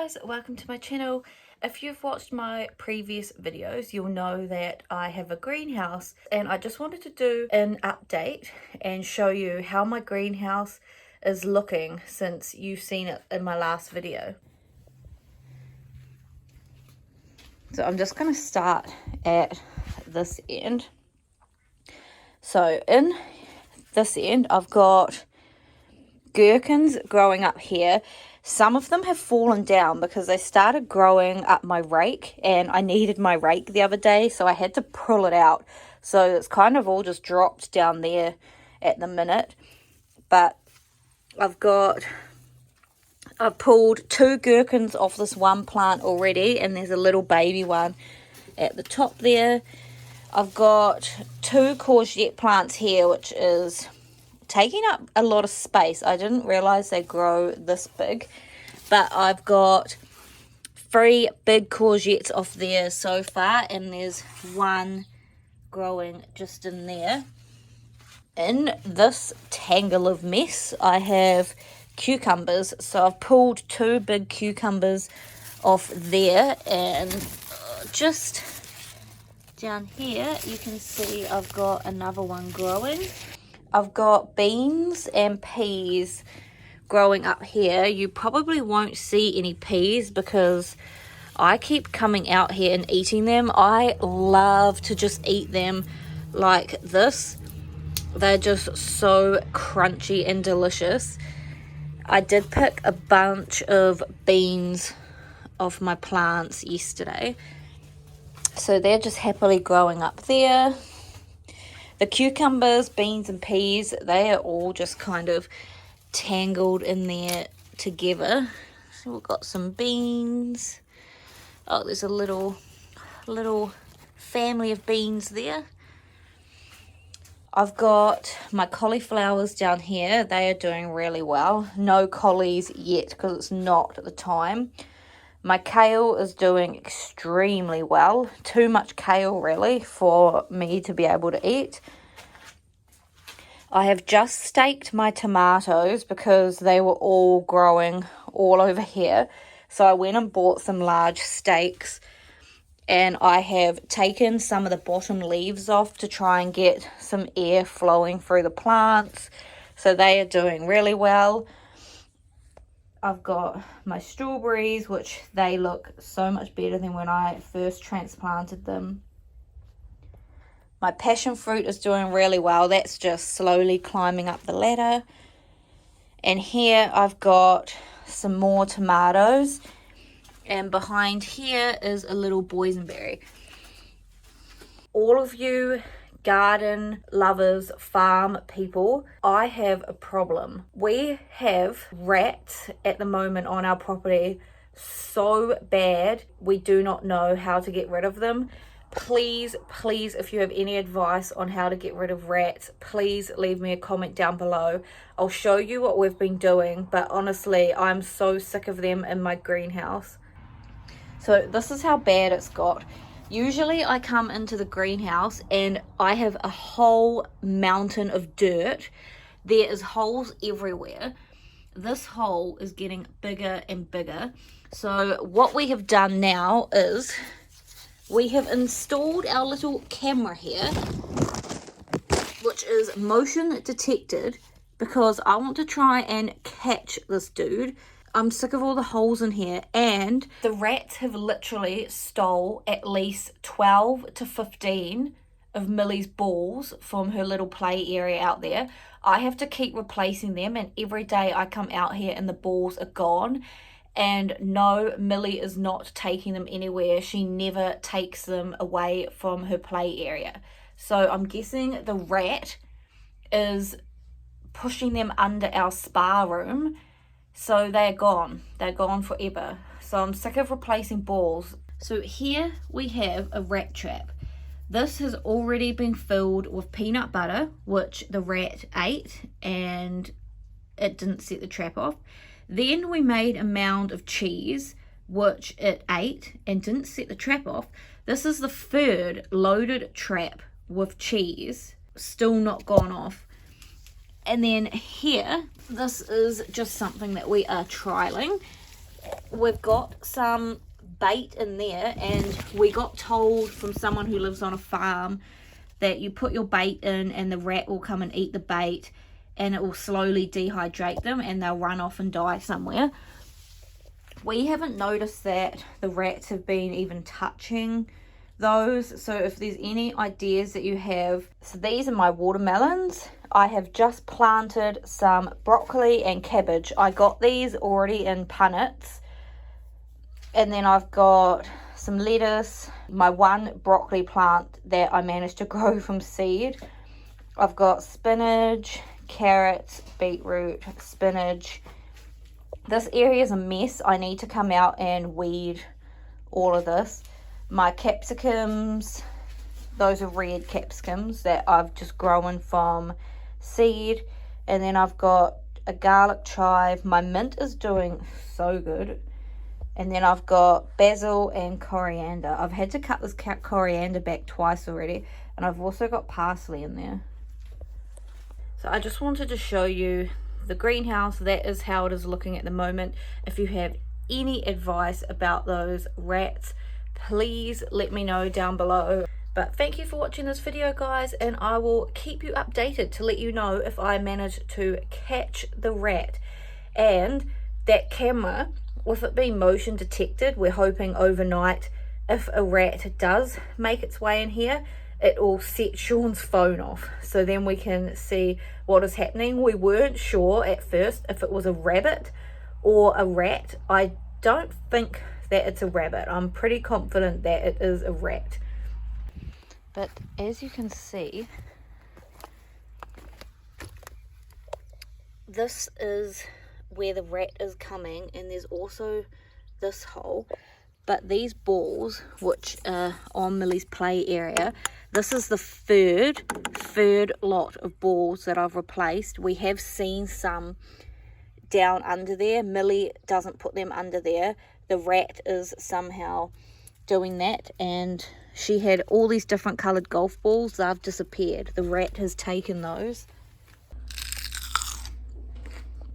guys, welcome to my channel. If you've watched my previous videos, you'll know that I have a greenhouse, and I just wanted to do an update and show you how my greenhouse is looking since you've seen it in my last video. So I'm just going to start at this end. So in this end I've got gherkins growing up here. Some of them have fallen down because they started growing up my rake, and I needed my rake the other day, so I had to pull it out. So it's kind of all just dropped down there at the minute. But I've pulled 2 gherkins off this one plant already, and there's a little baby one at the top there. I've got 2 courgette plants here, which is taking up a lot of space. I didn't realize they grow this big, but I've got 3 big courgettes off there so far, and there's one growing just in there. In this tangle of mess I have cucumbers, so I've pulled 2 big cucumbers off there, and just down here you can see I've got another one growing. I've got beans and peas growing up here. You probably won't see any peas because I keep coming out here and eating them. I love to just eat them like this. They're just so crunchy and delicious. I did pick a bunch of beans off my plants yesterday, so they're just happily growing up there. The cucumbers, beans and peas, they are all just kind of tangled in there together. So we've got some beans. Oh, there's a little family of beans there. I've got my cauliflowers down here. They are doing really well. No collies yet because it's not at the time. My kale is doing extremely well. Too much kale, really, for me to be able to eat. I have just staked my tomatoes because they were all growing all over here. So I went and bought some large stakes, and I have taken some of the bottom leaves off to try and get some air flowing through the plants. So they are doing really well. I've got my strawberries, which they look so much better than when I first transplanted them. My passion fruit is doing really well. That's just slowly climbing up the ladder. And here I've got some more tomatoes. And behind here is a little boysenberry. All of you garden lovers, farm people, I have a problem. We have rats at the moment on our property so bad, we do not know how to get rid of them. Please, if you have any advice on how to get rid of rats, please leave me a comment down below. I'll show you what we've been doing, but honestly, I'm so sick of them in my greenhouse. So this is how bad it's got. Usually I come into the greenhouse and I have a whole mountain of dirt. There is holes everywhere. This hole is getting bigger and bigger. So what we have done now is we have installed our little camera here, which is motion detected, because I want to try and catch this dude. I'm sick of all the holes in here, and the rats have literally stole at least 12 to 15 of Millie's balls from her little play area out there. I have to keep replacing them, and every day I come out here and the balls are gone. And no, Millie is not taking them anywhere. She never takes them away from her play area. So I'm guessing the rat is pushing them under our spa room. So they're gone. They're gone forever. So I'm sick of replacing balls. So here we have a rat trap. This has already been filled with peanut butter, which the rat ate, and it didn't set the trap off. Then we made a mound of cheese, which it ate and didn't set the trap off. This is the 3rd loaded trap with cheese, still not gone off. And then here, this is just something that we are trialing. we've got some bait in there, and we got told from someone who lives on a farm that you put your bait in and the rat will come and eat the bait, and it will slowly dehydrate them and they'll run off and die somewhere. We haven't noticed that the rats have been even touching those, so if there's any ideas that you have. So these are my watermelons. I have just planted some broccoli and cabbage. I got these already in punnets, and then I've got some lettuce, my one broccoli plant that I managed to grow from seed. I've got spinach, carrots, beetroot, spinach. This area is a mess. I need to come out and weed all of this. My capsicums, those are red capsicums that I've just grown from seed. And then I've got a garlic chive. My mint is doing so good. And then I've got basil and coriander. I've had to cut this coriander back twice already. And I've also got parsley in there. So I just wanted to show you the greenhouse. That is how it is looking at the moment. If you have any advice about those rats, please let me know down below. But thank you for watching this video, guys, and I will keep you updated to let you know if I manage to catch the rat. And that camera, with it being motion detected, we're hoping overnight, if a rat does make its way in here, it will set Sean's phone off, so then we can see what is happening. We weren't sure at first if it was a rabbit or a rat. I don't think that it's a rabbit. I'm pretty confident that it is a rat. But as you can see, this is where the rat is coming, and there's also this hole. But these balls, which are on Millie's play area, this is the third lot of balls that I've replaced. We have seen some down under there. Millie doesn't put them under there. The rat is somehow doing that, and she had all these different coloured golf balls. They've disappeared. The rat has taken those.